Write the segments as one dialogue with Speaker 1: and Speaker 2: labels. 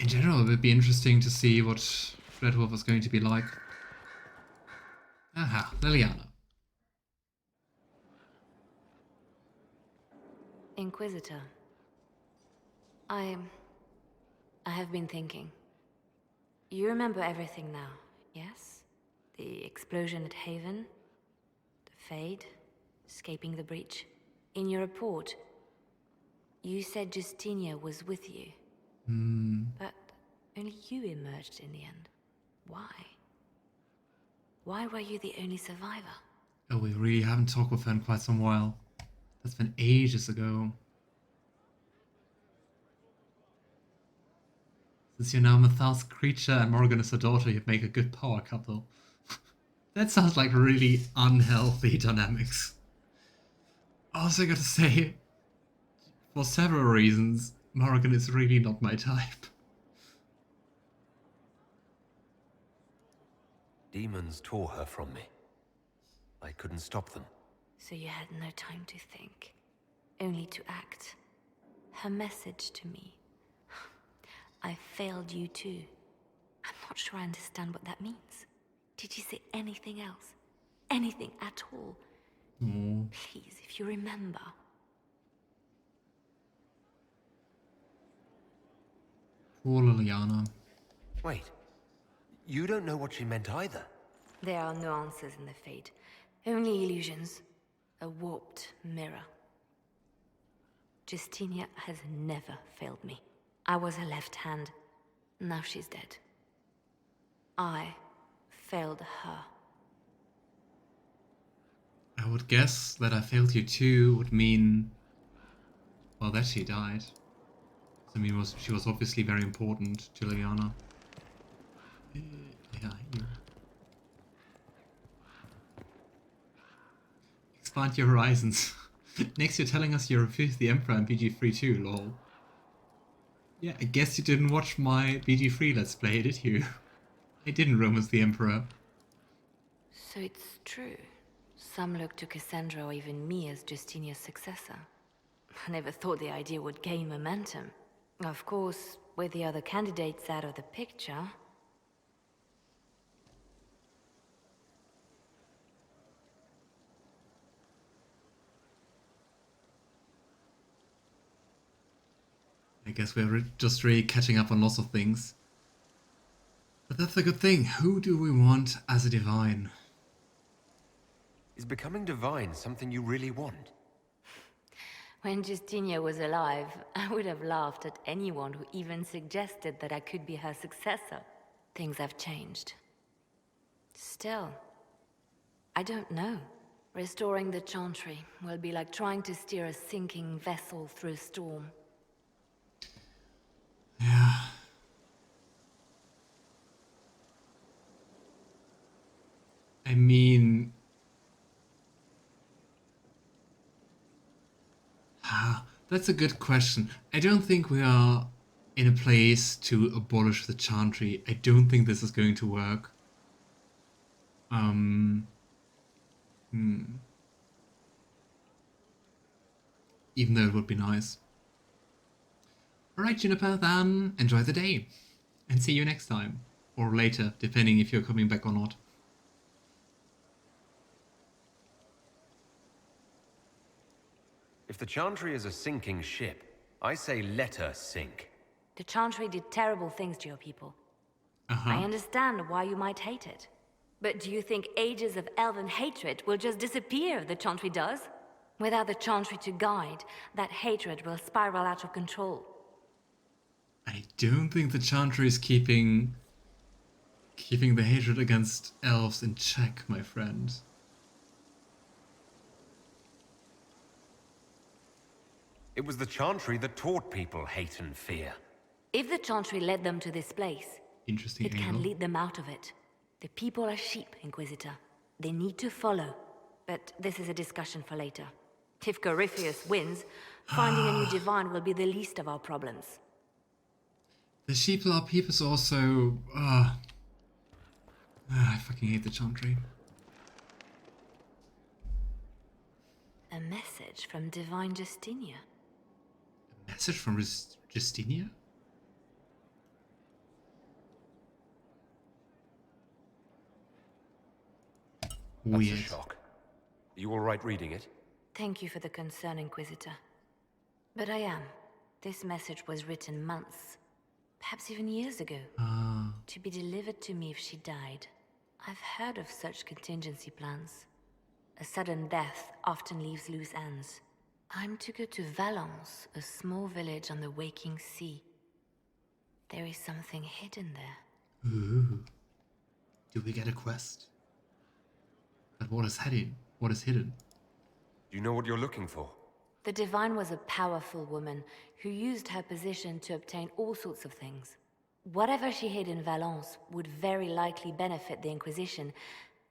Speaker 1: general, it would be interesting to see what Red Wolf is going to be like. Aha, Leliana.
Speaker 2: Inquisitor. I have been thinking. You remember everything now, yes? The explosion at Haven, the Fade, escaping the breach. In your report, you said Justinia was with you. But only you emerged in the end. Why? Why were you the only survivor?
Speaker 1: Oh, we really haven't talked with her in quite some while. That's been ages ago. Since you're now Mathal's creature and Morgan is her daughter, you'd make a good power couple. That sounds like really unhealthy dynamics. Also gotta say, for several reasons, Morgan is really not my type.
Speaker 3: Demons tore her from me. I couldn't stop them.
Speaker 2: So you had no time to think, only to act. Her message to me. I failed you too. I'm not sure I understand what that means. Did you say anything else? Anything at all? Please, if you remember.
Speaker 1: Poor Leliana.
Speaker 3: Wait. You don't know what she meant either.
Speaker 2: There are no answers in the Fate. Only illusions. A warped mirror. Justinia has never failed me. I was her left hand. Now she's dead. I failed her.
Speaker 1: I would guess that I failed you too would mean, well, that she died. I mean, she was obviously very important to Leliana. Yeah, you. Expand your horizons. Next, you're telling us you refused the Emperor in BG3 too, lol. Yeah, I guess you didn't watch my BG3 Let's Play, did you? I didn't romance the Emperor.
Speaker 2: So it's true. Some look to Cassandra or even me as Justinia's successor. I never thought the idea would gain momentum. Of course, with the other candidates out of the picture...
Speaker 1: I guess we're just really catching up on lots of things. But that's a good thing. Who do we want as a divine?
Speaker 3: Is becoming divine something you really want?
Speaker 2: When Justinia was alive, I would have laughed at anyone who even suggested that I could be her successor. Things have changed. Still, I don't know. Restoring the Chantry will be like trying to steer a sinking vessel through a storm.
Speaker 1: Yeah. I mean... that's a good question. I don't think we are in a place to abolish the Chantry. I don't think this is going to work. Even though it would be nice. Alright, Juniper, then enjoy the day. And see you next time. Or later, depending if you're coming back or not.
Speaker 3: If the Chantry is a sinking ship, I say let her sink.
Speaker 2: The Chantry did terrible things to your people. I understand why you might hate it. But do you think ages of elven hatred will just disappear if the Chantry does? Without the Chantry to guide, that hatred will spiral out of control.
Speaker 1: I don't think the Chantry is keeping the hatred against elves in check, my friend.
Speaker 3: It was the Chantry that taught people hate and fear.
Speaker 2: If the Chantry led them to this place,
Speaker 1: Interesting
Speaker 2: it
Speaker 1: angle.
Speaker 2: can lead them out of it. The people are sheep, Inquisitor. They need to follow. But this is a discussion for later. If Corypheus wins, finding a new divine will be the least of our problems.
Speaker 1: The sheeple are peoples also... I fucking hate the Chantry.
Speaker 2: A message from Divine Justinia.
Speaker 1: A message from Justinia?
Speaker 3: That's a
Speaker 1: Weird.
Speaker 3: shock. Are you all right reading it?
Speaker 2: Thank you for the concern, Inquisitor. But I am. This message was written months, perhaps even years ago,
Speaker 1: Ah,
Speaker 2: to be delivered to me if she died. I've heard of such contingency plans. A sudden death often leaves loose ends. I'm to go to Valence, a small village on the waking sea. There is something hidden there.
Speaker 1: ooh. Do we get a quest? But what is hidden? What is hidden?
Speaker 3: Do you know what you're looking for?
Speaker 2: The Divine was a powerful woman who used her position to obtain all sorts of things. Whatever she hid in Valence would very likely benefit the Inquisition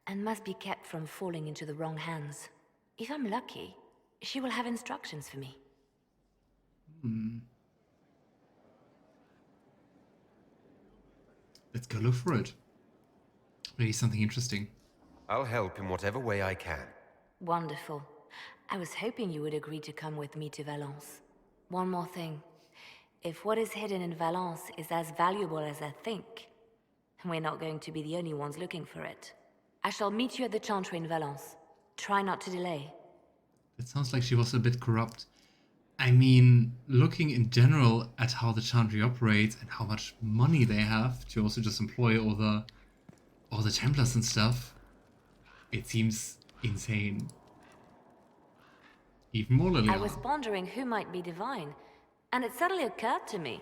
Speaker 2: and must be kept from falling into the wrong hands. If I'm lucky, she will have instructions for me.
Speaker 1: Let's go look for it. Maybe something interesting.
Speaker 3: I'll help in whatever way I can.
Speaker 2: Wonderful. I was hoping you would agree to come with me to Valence. One more thing. If what is hidden in Valence is as valuable as I think, we're not going to be the only ones looking for it. I shall meet you at the Chantry in Valence. Try not to delay.
Speaker 1: It sounds like she was a bit corrupt. I mean, looking in general at how the Chantry operates and how much money they have to also just employ all the Templars and stuff, it seems insane. Even more Leliana.
Speaker 2: I was pondering who might be divine, and it suddenly occurred to me.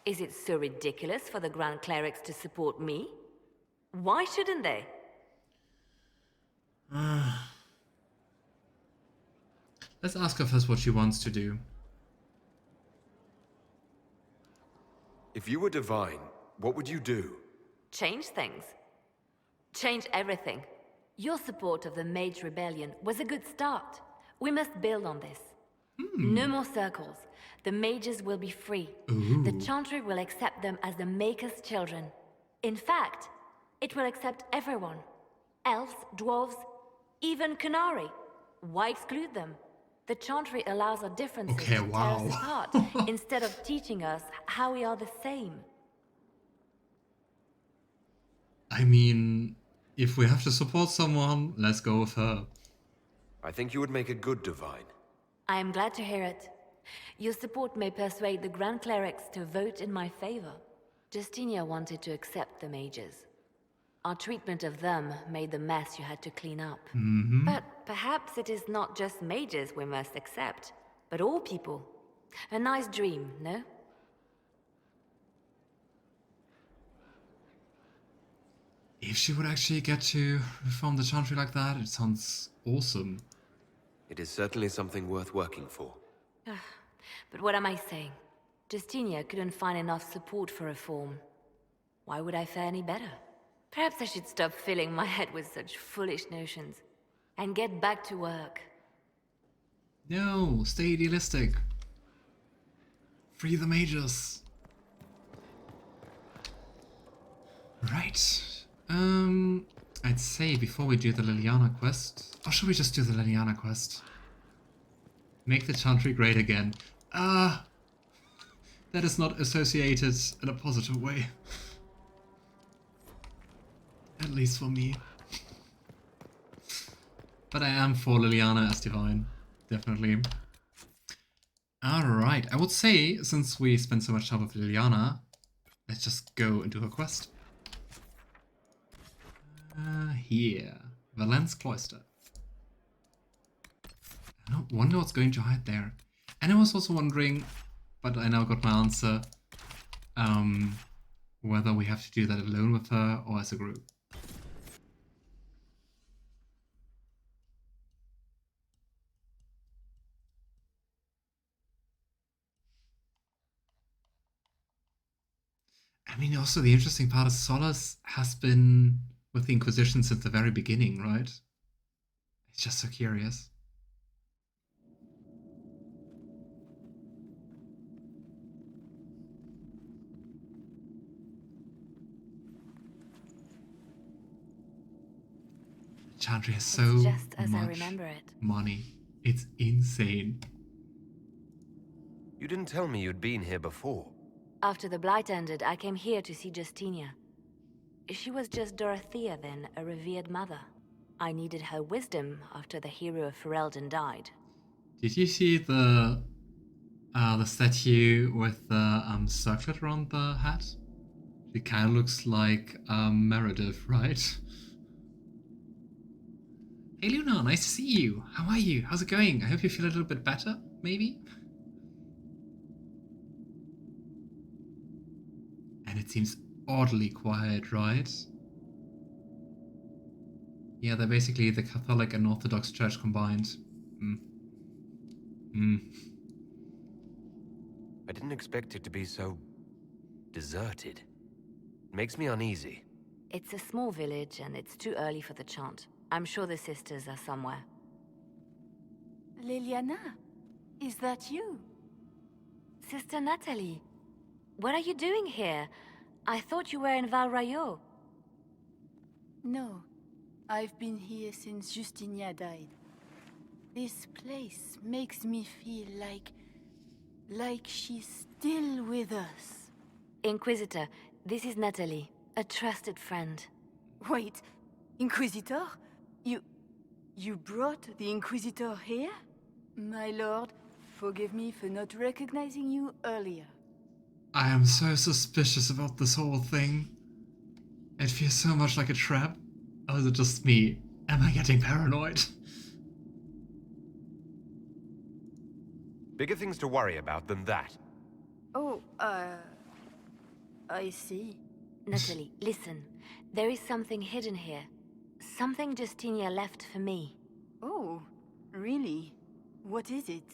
Speaker 2: Is it so ridiculous for the Grand Clerics to support me? Why shouldn't they?
Speaker 1: Let's ask her first what she wants to do.
Speaker 3: If you were divine, what would you do?
Speaker 2: Change things. Change everything. Your support of the Mage Rebellion was a good start. We must build on this. No more circles. The mages will be free.
Speaker 1: Ooh.
Speaker 2: The Chantry will accept them as the Maker's children. In fact, it will accept everyone. Elves, dwarves, even Canary. Why exclude them? The Chantry allows our differences
Speaker 1: Okay,
Speaker 2: to
Speaker 1: wow.
Speaker 2: tear us apart, instead of teaching us how we are the same.
Speaker 1: I mean, if we have to support someone, let's go with her.
Speaker 3: I think you would make a good divine.
Speaker 2: I am glad to hear it. Your support may persuade the Grand Clerics to vote in my favor. Justinia wanted to accept the mages. Our treatment of them made the mess you had to clean up. But perhaps it is not just mages we must accept, but all people. A nice dream, no?
Speaker 1: If she would actually get to reform the Chantry like that, it sounds awesome.
Speaker 3: It is certainly something worth working for.
Speaker 2: But what am I saying? Justinia couldn't find enough support for reform. Why would I fare any better? Perhaps I should stop filling my head with such foolish notions and get back to work.
Speaker 1: No, stay idealistic. Free the mages. Right. I'd say before we do the Leliana quest, or should we just do the Leliana quest? Make the Chantry great again. That is not associated in a positive way. At least for me. But I am for Leliana as divine. Definitely. Alright, I would say, since we spent so much time with Leliana, let's just go and do her quest. Here. Valence Cloister. I don't wonder what's going to hide there. And I was also wondering, but I now got my answer, whether we have to do that alone with her or as a group. I mean, also the interesting part is Solas has been with the Inquisition since the very beginning, right? It's just so curious. Chantry has so
Speaker 2: It's just as I
Speaker 1: much
Speaker 2: remember it.
Speaker 1: money. It's insane.
Speaker 3: You didn't tell me you'd been here before.
Speaker 2: After the Blight ended, I came here to see Justinia. She was just Dorothea then, a revered mother. I needed her wisdom after the hero of Ferelden died.
Speaker 1: Did you see the statue with the circlet around the hat? It kind of looks like Meredith, right? Hey Luna, nice to see you. How are you? How's it going? I hope you feel a little bit better, maybe? And it seems oddly quiet, right? Yeah, they're basically the Catholic and Orthodox Church combined.
Speaker 3: I didn't expect it to be so deserted. It makes me uneasy.
Speaker 2: It's a small village and it's too early for the chant. I'm sure the sisters are somewhere.
Speaker 4: Leliana, is that you?
Speaker 2: Sister Natalie, what are you doing here? I thought you were in Val Rayo.
Speaker 4: No, I've been here since Justinia died. This place makes me feel like she's still with us.
Speaker 2: Inquisitor, this is Natalie, a trusted friend.
Speaker 4: Wait, Inquisitor? You brought the Inquisitor here? My lord, forgive me for not recognizing you earlier.
Speaker 1: I am so suspicious about this whole thing. It feels so much like a trap. Or is it just me? Am I getting paranoid?
Speaker 3: Bigger things to worry about than that.
Speaker 4: Oh, I see.
Speaker 2: Natalie, listen. There is something hidden here. Something Justinia left for me.
Speaker 4: Oh, really? What is it?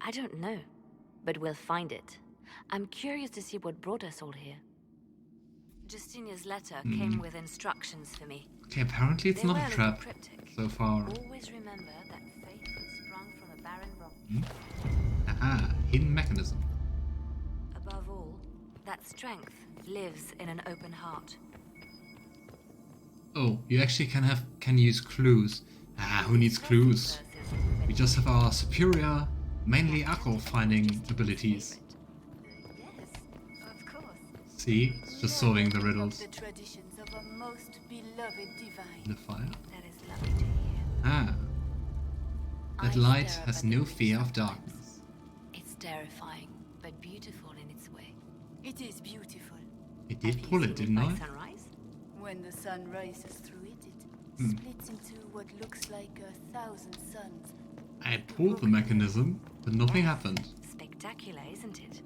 Speaker 2: I don't know, but we'll find it. I'm curious to see what brought us all here. Justinia's letter came with instructions for me.
Speaker 1: Okay, apparently it's
Speaker 2: They
Speaker 1: not
Speaker 2: were
Speaker 1: a
Speaker 2: little
Speaker 1: trap
Speaker 2: cryptic.
Speaker 1: so far.
Speaker 2: Always remember that faith was sprung from a barren rock.
Speaker 1: Aha, hidden mechanism.
Speaker 2: Above all, that strength lives in an open heart.
Speaker 1: Oh, you actually can use clues. Ah, who needs clues? We just have our superior, mainly alcohol finding abilities.
Speaker 4: Yes, of course.
Speaker 1: See, it's just solving the riddles.
Speaker 4: The traditions of a most beloved divine.
Speaker 1: The fire.
Speaker 2: That is lovely to hear.
Speaker 1: Ah, that
Speaker 2: I
Speaker 1: light
Speaker 2: stare
Speaker 1: has
Speaker 2: up at
Speaker 1: no
Speaker 2: the
Speaker 1: fear
Speaker 2: ridge
Speaker 1: of darkness.
Speaker 2: It's terrifying, but beautiful in its way.
Speaker 4: It is beautiful.
Speaker 1: It did
Speaker 2: Have you
Speaker 1: pull it,
Speaker 2: seen
Speaker 1: didn't
Speaker 2: by
Speaker 1: I?
Speaker 2: sunrise?
Speaker 4: When the sun rises through it, it splits into what looks like 1,000 suns.
Speaker 1: I had pulled the mechanism, but nothing happened.
Speaker 2: Spectacular, isn't it?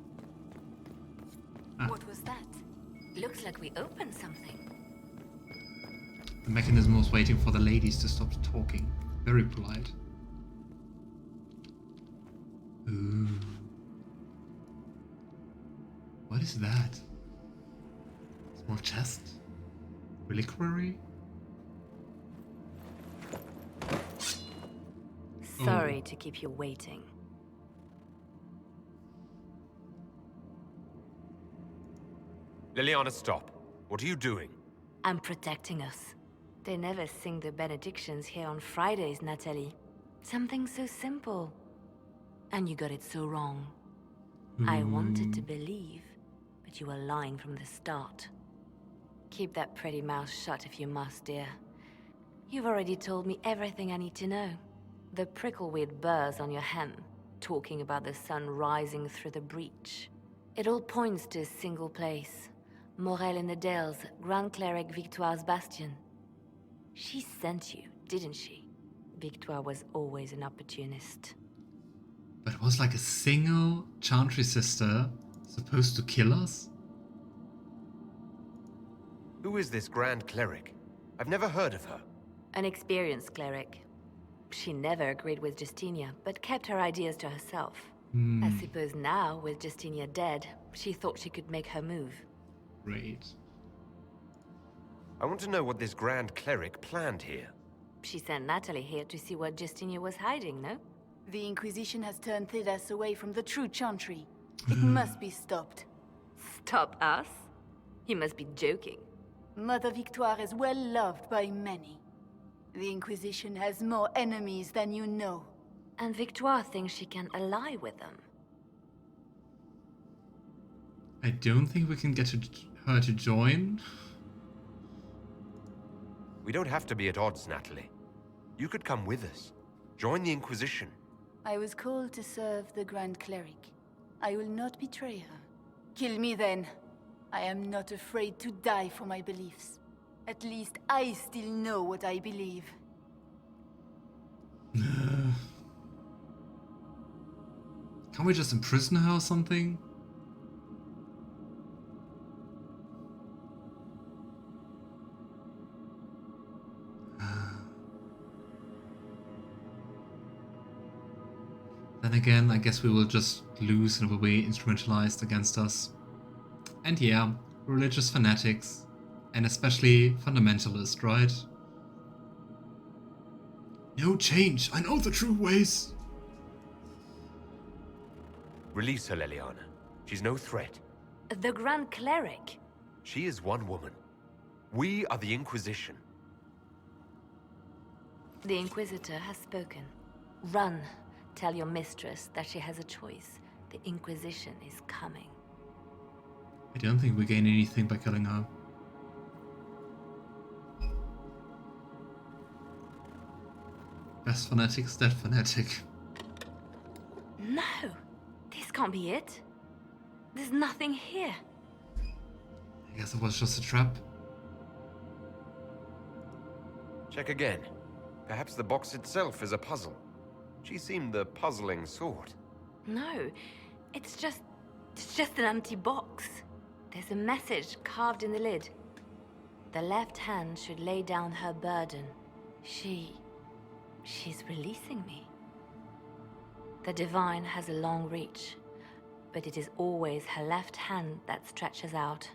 Speaker 1: Ah.
Speaker 4: What was that?
Speaker 2: Looks like we opened something.
Speaker 1: The mechanism was waiting for the ladies to stop talking. Very polite. Ooh. What is that? Small chest? Reliquary?
Speaker 2: Sorry to keep you waiting.
Speaker 3: Leliana, stop. What are you doing?
Speaker 2: I'm protecting us. They never sing the benedictions here on Fridays, Natalie. Something so simple. And you got it so wrong. I wanted to believe, but you were lying from the start. Keep that pretty mouth shut if you must, dear. You've already told me everything I need to know. The prickleweed burrs on your hem, talking about the sun rising through the breach. It all points to a single place. Morel in the Dales, Grand Cleric Victoire's bastion. She sent you, didn't she? Victoire was always an opportunist.
Speaker 1: But was like a single Chantry sister supposed to kill us?
Speaker 3: Who is this Grand Cleric? I've never heard of her.
Speaker 2: An experienced cleric. She never agreed with Justinia, but kept her ideas to herself. I suppose now, with Justinia dead, she thought she could make her move.
Speaker 1: Great.
Speaker 3: I want to know what this Grand Cleric planned here.
Speaker 2: She sent Natalie here to see what Justinia was hiding, no?
Speaker 4: The Inquisition has turned Thedas away from the true Chantry. It must be stopped.
Speaker 2: Stop us? You must be joking.
Speaker 4: Mother Victoire is well loved by many. The Inquisition has more enemies than you know.
Speaker 2: And Victoire thinks she can ally with them.
Speaker 1: I don't think we can get her to join.
Speaker 3: We don't have to be at odds, Natalie. You could come with us. Join the Inquisition.
Speaker 4: I was called to serve the Grand Cleric. I will not betray her. Kill me then. I am not afraid to die for my beliefs. At least I still know what I believe.
Speaker 1: Can't we just imprison her or something? Then again, I guess we will just lose and will be instrumentalized against us. And yeah, religious fanatics. And especially fundamentalist, right? No change, I know the true ways.
Speaker 3: Release her, Leliana. She's no threat.
Speaker 2: The Grand Cleric?
Speaker 3: She is one woman. We are the Inquisition.
Speaker 2: The Inquisitor has spoken. Run. Tell your mistress that she has a choice. The Inquisition is coming.
Speaker 1: I don't think we gain anything by killing her. Best fanatic is dead fanatic.
Speaker 2: No! This can't be it. There's nothing here.
Speaker 1: I guess it was just a trap.
Speaker 3: Check again. Perhaps the box itself is a puzzle. She seemed the puzzling sort.
Speaker 2: No, it's just an empty box. There's a message carved in the lid. The left hand should lay down her burden. She's releasing me. The divine has a long reach, but it is always her left hand that stretches out.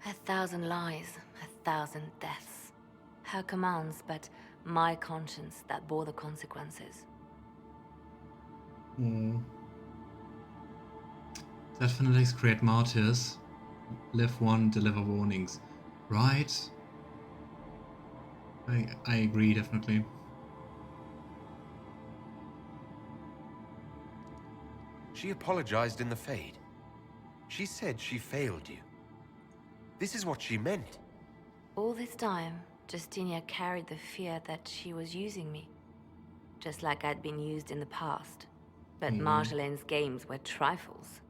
Speaker 2: 1,000 lies, 1,000 deaths. Her commands, but my conscience that bore the consequences.
Speaker 1: Dead fanatics create martyrs. Live one, deliver warnings. Right? I agree, definitely.
Speaker 3: She apologized in the Fade. She said she failed you. This is what she meant.
Speaker 2: All this time, Justinia carried the fear that she was using me. Just like I'd been used in the past. But Marjolaine's games were trifles.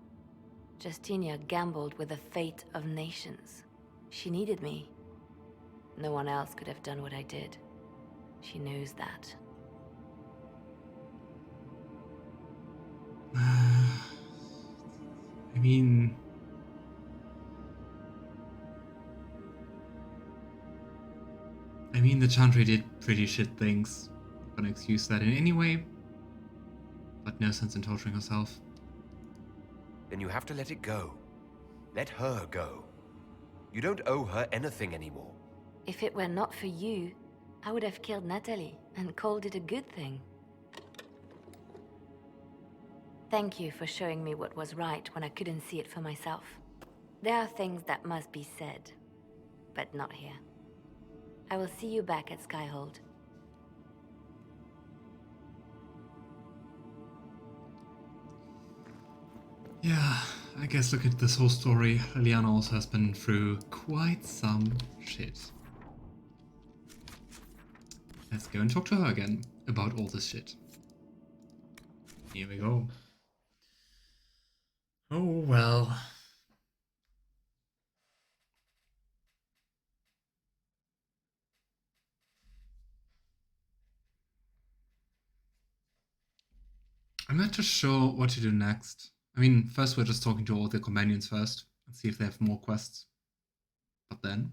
Speaker 2: Justinia gambled with the fate of nations. She needed me. No one else could have done what I did. She knows that.
Speaker 1: I mean... the Chantry did pretty shit things. Not gonna excuse that in any way. But no sense in torturing herself.
Speaker 3: Then you have to let it go. Let her go. You don't owe her anything anymore.
Speaker 2: If it were not for you, I would have killed Natalie and called it a good thing. Thank you for showing me what was right when I couldn't see it for myself. There are things that must be said, but not here. I will see you back at Skyhold.
Speaker 1: Yeah, I guess look at this whole story. Leliana also has been through quite some shit. Let's go and talk to her again about all this shit. Here we go. Oh well. I'm not too sure what to do next. I mean, first we're just talking to all the companions first and see if they have more quests. But then...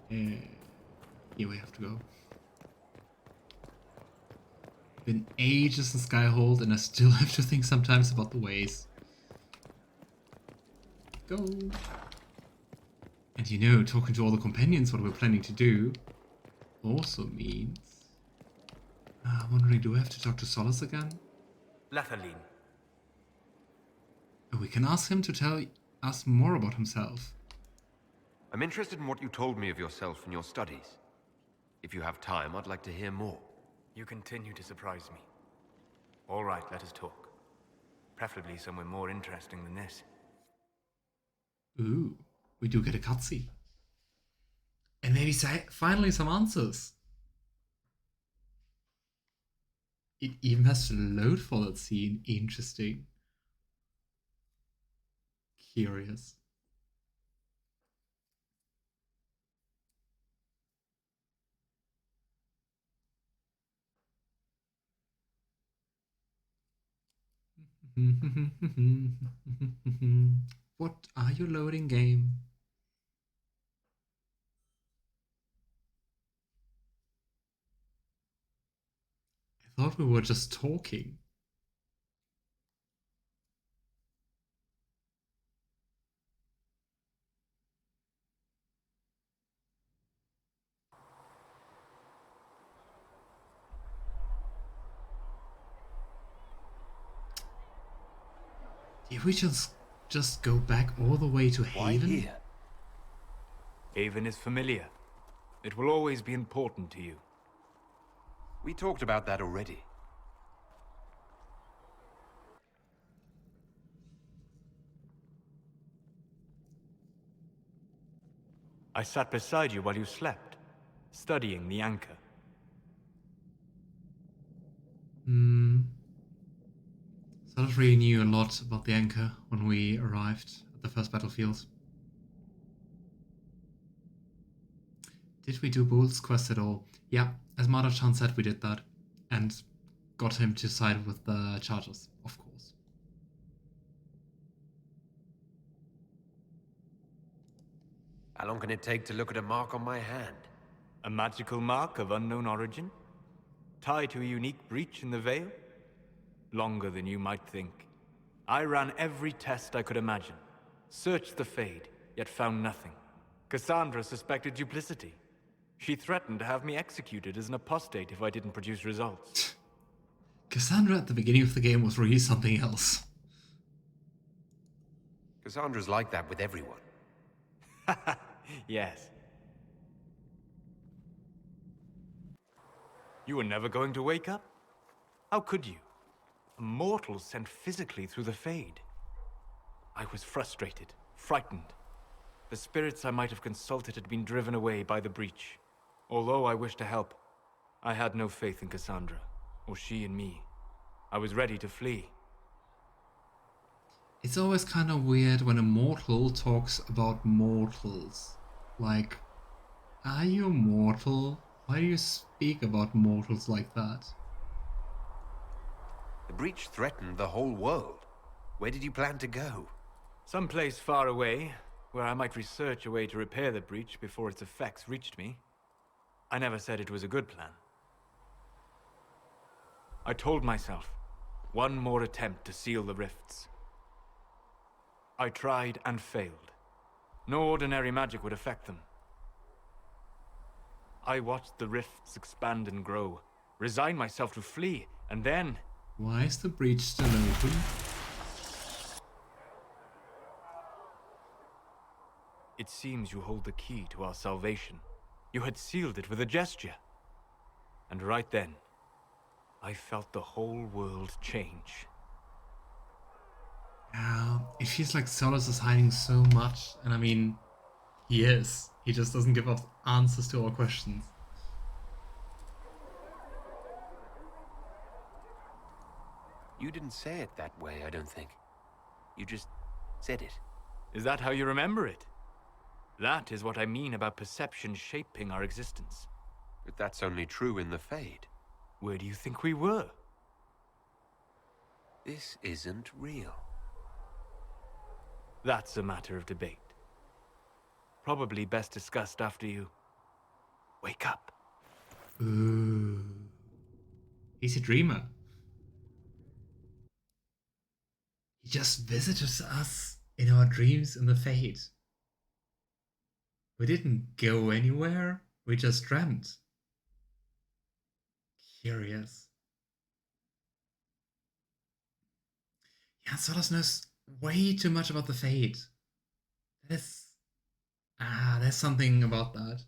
Speaker 1: Yeah, here we have to go. Been ages in Skyhold and I still have to think sometimes about the ways. Go! And you know, talking to all the companions what we're planning to do also means... I'm wondering, do we have to talk to Solas again?
Speaker 5: Lathaline.
Speaker 1: We can ask him to tell us more about himself.
Speaker 3: I'm interested in what you told me of yourself and your studies. If you have time, I'd like to hear more.
Speaker 5: You continue to surprise me. All right, let us talk. Preferably somewhere more interesting than this.
Speaker 1: Ooh, we do get a cutscene. And maybe finally some answers. It even has to load for that scene. Interesting. Curious. What are you loading, game? I thought we were just talking. Did we just go back all the way to
Speaker 3: Why
Speaker 1: Haven?
Speaker 3: here?
Speaker 5: Haven is familiar. It will always be important to you.
Speaker 3: We talked about that already.
Speaker 5: I sat beside you while you slept, studying the anchor.
Speaker 1: Solas really knew a lot about the anchor when we arrived at the first battlefield. Did we do Bull's quest at all? Yeah, as Mata-chan said, we did that. And got him to side with the Chargers, of course.
Speaker 3: How long can it take to look at a mark on my hand?
Speaker 5: A magical mark of unknown origin? Tied to a unique breach in the veil? Longer than you might think. I ran every test I could imagine. Searched the Fade, yet found nothing. Cassandra suspected duplicity. She threatened to have me executed as an apostate if I didn't produce results.
Speaker 1: Cassandra at the beginning of the game was really something else.
Speaker 3: Cassandra's like that with everyone.
Speaker 5: Yes. You were never going to wake up? How could you? A mortal sent physically through the Fade. I was frustrated, frightened. The spirits I might have consulted had been driven away by the breach. Although I wished to help, I had no faith in Cassandra, or she in me. I was ready to flee.
Speaker 1: It's always kind of weird when a mortal talks about mortals. Like, are you mortal? Why do you speak about mortals like that?
Speaker 3: The breach threatened the whole world. Where did you plan to go?
Speaker 5: Someplace far away, where I might research a way to repair the breach before its effects reached me. I never said it was a good plan. I told myself, one more attempt to seal the rifts. I tried and failed. No ordinary magic would affect them. I watched the rifts expand and grow, resigned myself to flee, and then...
Speaker 1: Why is the breach still open?
Speaker 5: It seems you hold the key to our salvation. You had sealed it with a gesture. And right then, I felt the whole world change.
Speaker 1: Yeah, it feels like Solas is hiding so much, and I mean, he is. He just doesn't give us answers to our questions.
Speaker 3: You didn't say it that way, I don't think. You just said it.
Speaker 5: Is that how you remember it? That is what I mean about perception shaping our existence.
Speaker 3: But that's only true in the Fade.
Speaker 5: Where do you think we were?
Speaker 3: This isn't real.
Speaker 5: That's a matter of debate. Probably best discussed after you wake up.
Speaker 1: Ooh. He's a dreamer. He just visits us in our dreams in the Fade. We didn't go anywhere, we just dreamt. Curious. Yeah, Solas knows way too much about the Fade. There's something about that.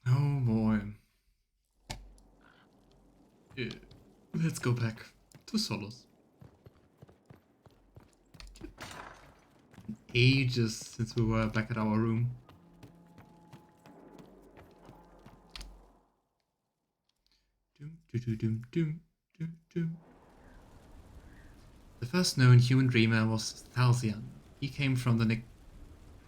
Speaker 1: Oh boy. Yeah. Let's go back to Solas. Ages since we were back at our room. Doom, doom, doom, doom, doom, doom. The first known human dreamer was Thalzian. He came from the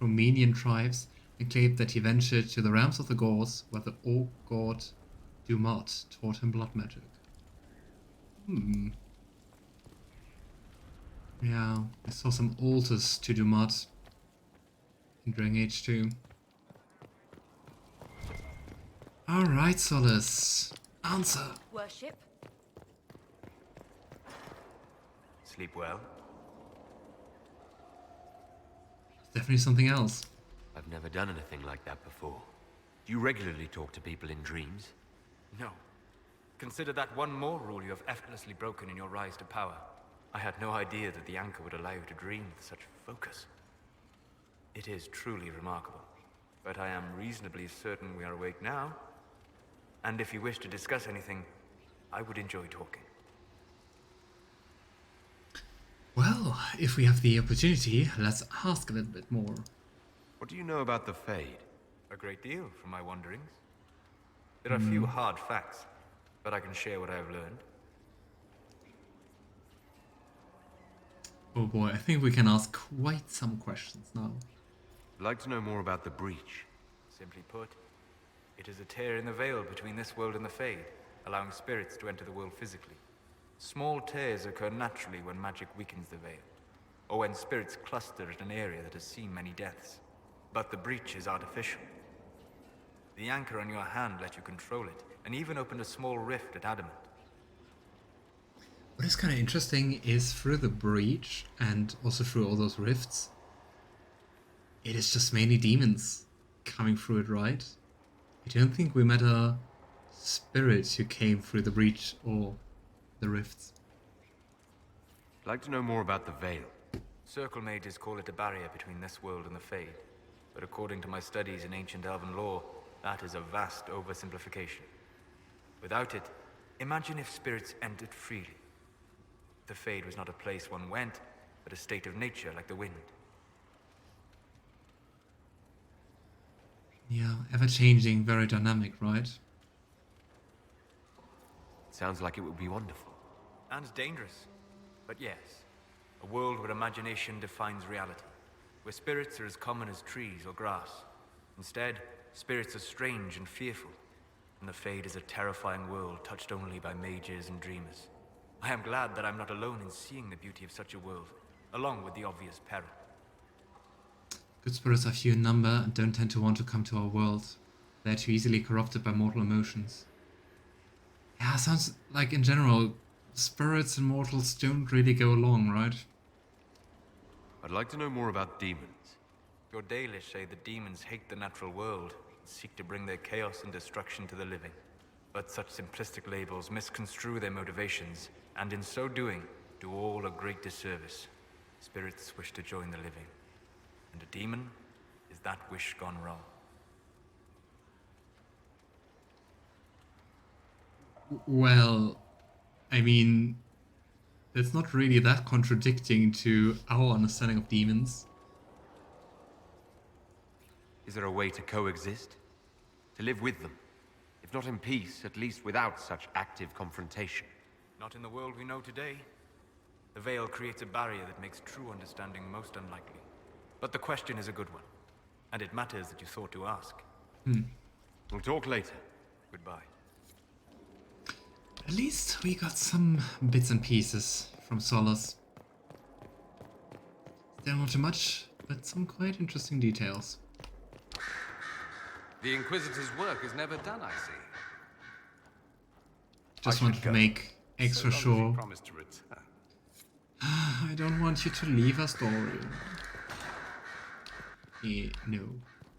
Speaker 1: Romanian tribes and claimed that he ventured to the realms of the gods where the old god Dumat taught him blood magic. Yeah, I saw some altars to Dumat in Dragon Age 2. Alright, Solas. Answer.
Speaker 2: Worship?
Speaker 5: Sleep well?
Speaker 1: Definitely something else.
Speaker 3: I've never done anything like that before. Do you regularly talk to people in dreams?
Speaker 5: No. Consider that one more rule you have effortlessly broken in your rise to power. I had no idea that the anchor would allow you to dream with such focus. It is truly remarkable. But I am reasonably certain we are awake now. And if you wish to discuss anything, I would enjoy talking.
Speaker 1: Well, if we have the opportunity, let's ask a little bit more.
Speaker 3: What do you know about the Fade?
Speaker 5: A great deal from my wanderings. There are few hard facts, but I can share what I have learned.
Speaker 1: Oh boy, I think we can ask quite some questions now.
Speaker 3: I'd like to know more about the Breach.
Speaker 5: Simply put, it is a tear in the veil between this world and the Fade, allowing spirits to enter the world physically. Small tears occur naturally when magic weakens the veil, or when spirits cluster at an area that has seen many deaths. But the breach is artificial. The anchor on your hand let you control it, and even opened a small rift at Adamant.
Speaker 1: What is kind of interesting is through the breach and also through all those rifts, it is just mainly demons coming through it, right? I don't think we met a spirit who came through the breach or the rifts.
Speaker 3: I'd like to know more about the Veil.
Speaker 5: Circle mages call it a barrier between this world and the Fade. But according to my studies in ancient elven lore, that is a vast oversimplification. Without it, imagine if spirits entered freely. The Fade was not a place one went, but a state of nature like the wind.
Speaker 1: Yeah, ever-changing, very dynamic, right?
Speaker 3: Sounds like it would be wonderful.
Speaker 5: And dangerous. But yes, a world where imagination defines reality. Where spirits are as common as trees or grass. Instead, spirits are strange and fearful. And the Fade is a terrifying world touched only by mages and dreamers. I am glad that I'm not alone in seeing the beauty of such a world, along with the obvious peril.
Speaker 1: Good spirits are few in number and don't tend to want to come to our world. They're too easily corrupted by mortal emotions. Yeah, sounds like in general, spirits and mortals don't really go along, right?
Speaker 3: I'd like to know more about demons.
Speaker 5: Your Dalish say the demons hate the natural world and seek to bring their chaos and destruction to the living. But such simplistic labels misconstrue their motivations, and in so doing, do all a great disservice. Spirits wish to join the living, and a demon is that wish gone wrong.
Speaker 1: Well, I mean, it's not really that contradicting to our understanding of demons.
Speaker 3: Is there a way to coexist? To live with them? If not in peace, at least without such active confrontation.
Speaker 5: Not in the world we know today. The Veil creates a barrier that makes true understanding most unlikely. But the question is a good one, and it matters that you thought to ask.
Speaker 3: We'll talk later.
Speaker 5: Goodbye.
Speaker 1: At least we got some bits and pieces from Solas. Still not too much, but some quite interesting details.
Speaker 6: The Inquisitor's work is never done, I see.
Speaker 1: Just wanted to make extra sure.
Speaker 6: Promised to return.
Speaker 1: I don't want you to leave us, Dory. No.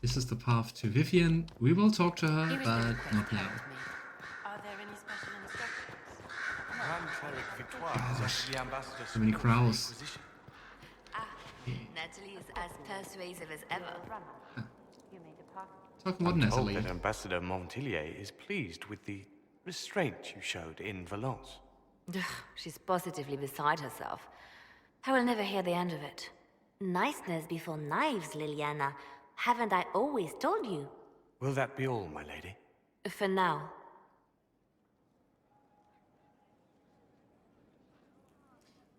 Speaker 1: This is the path to Vivian. We will talk to her, but not now.
Speaker 2: Are there any special instructions?
Speaker 6: Grand Cleric Victoire has asked the ambassador
Speaker 1: So many crows.
Speaker 6: Inquisition.
Speaker 2: Natalie is as persuasive as ever.
Speaker 1: Talk about
Speaker 6: Told
Speaker 1: Natalie.
Speaker 6: that Ambassador Montilier is pleased with the restraint you showed in Valence.
Speaker 2: Ugh, she's positively beside herself. I will never hear the end of it.
Speaker 7: Niceness before knives, Leliana. Haven't I always told you?
Speaker 6: Will that be all, my lady?
Speaker 2: For now.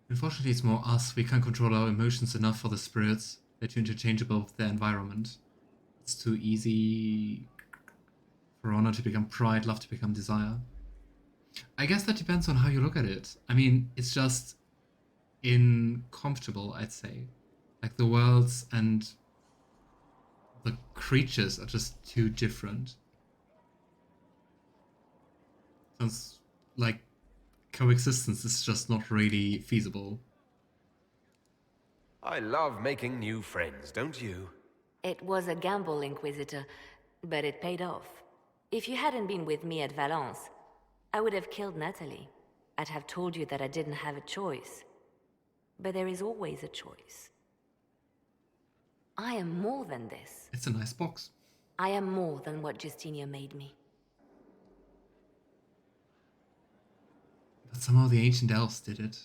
Speaker 1: Unfortunately, it's more us. We can't control our emotions enough for the spirits. They're too interchangeable with their environment. It's too easy for honor to become pride, love to become desire. I guess that depends on how you look at it. I mean, it's just incomfortable, I'd say. Like, the worlds and the creatures are just too different. Sounds like coexistence is just not really feasible.
Speaker 3: I love making new friends, don't you?
Speaker 2: It was a gamble, Inquisitor, but it paid off. If you hadn't been with me at Valence, I would have killed Natalie. I'd have told you that I didn't have a choice. But there is always a choice. I am more than this.
Speaker 1: It's a nice box.
Speaker 2: I am more than what Justinia made me.
Speaker 1: But somehow the ancient elves did it.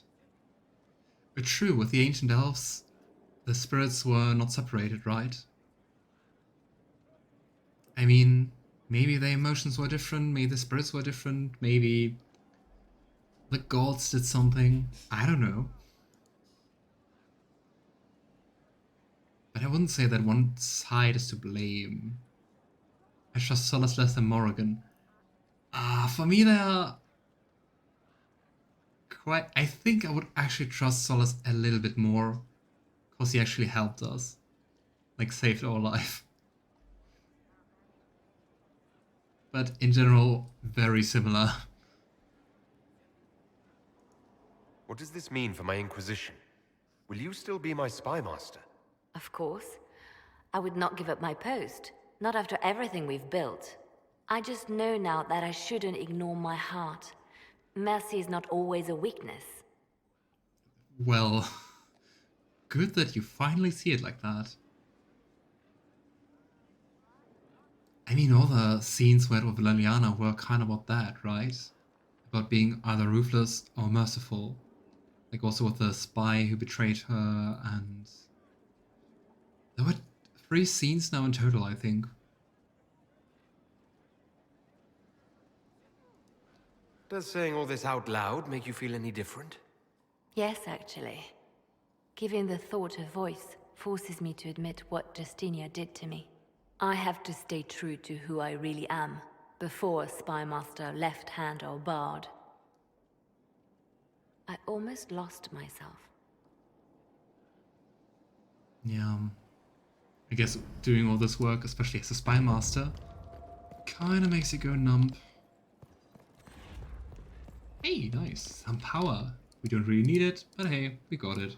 Speaker 1: But true, with the ancient elves, the spirits were not separated, right? I mean, maybe their emotions were different, maybe the spirits were different, maybe the gods did something. I don't know. But I wouldn't say that one side is to blame. I trust Solas less than Morrigan. For me they are quite... I think I would actually trust Solas a little bit more. Because he actually helped us. Like, saved our life. But in general, very similar.
Speaker 3: What does this mean for my Inquisition? Will you still be my spy master?
Speaker 2: Of course. I would not give up my post. Not after everything we've built. I just know now that I shouldn't ignore my heart. Mercy is not always a weakness.
Speaker 1: Well, good that you finally see it like that. I mean, all the scenes with Leliana were kind of about that, right? About being either ruthless or merciful. Like also with the spy who betrayed her, and... There were 3 scenes now in total, I think.
Speaker 3: Does saying all this out loud make you feel any different?
Speaker 2: Yes, actually. Giving the thought a voice forces me to admit what Justinia did to me. I have to stay true to who I really am, before Spy Master left hand or barred. I almost lost myself.
Speaker 1: Yeah. I guess doing all this work, especially as a spy master, kinda makes you go numb. Hey, nice. Some power. We don't really need it, but hey, we got it.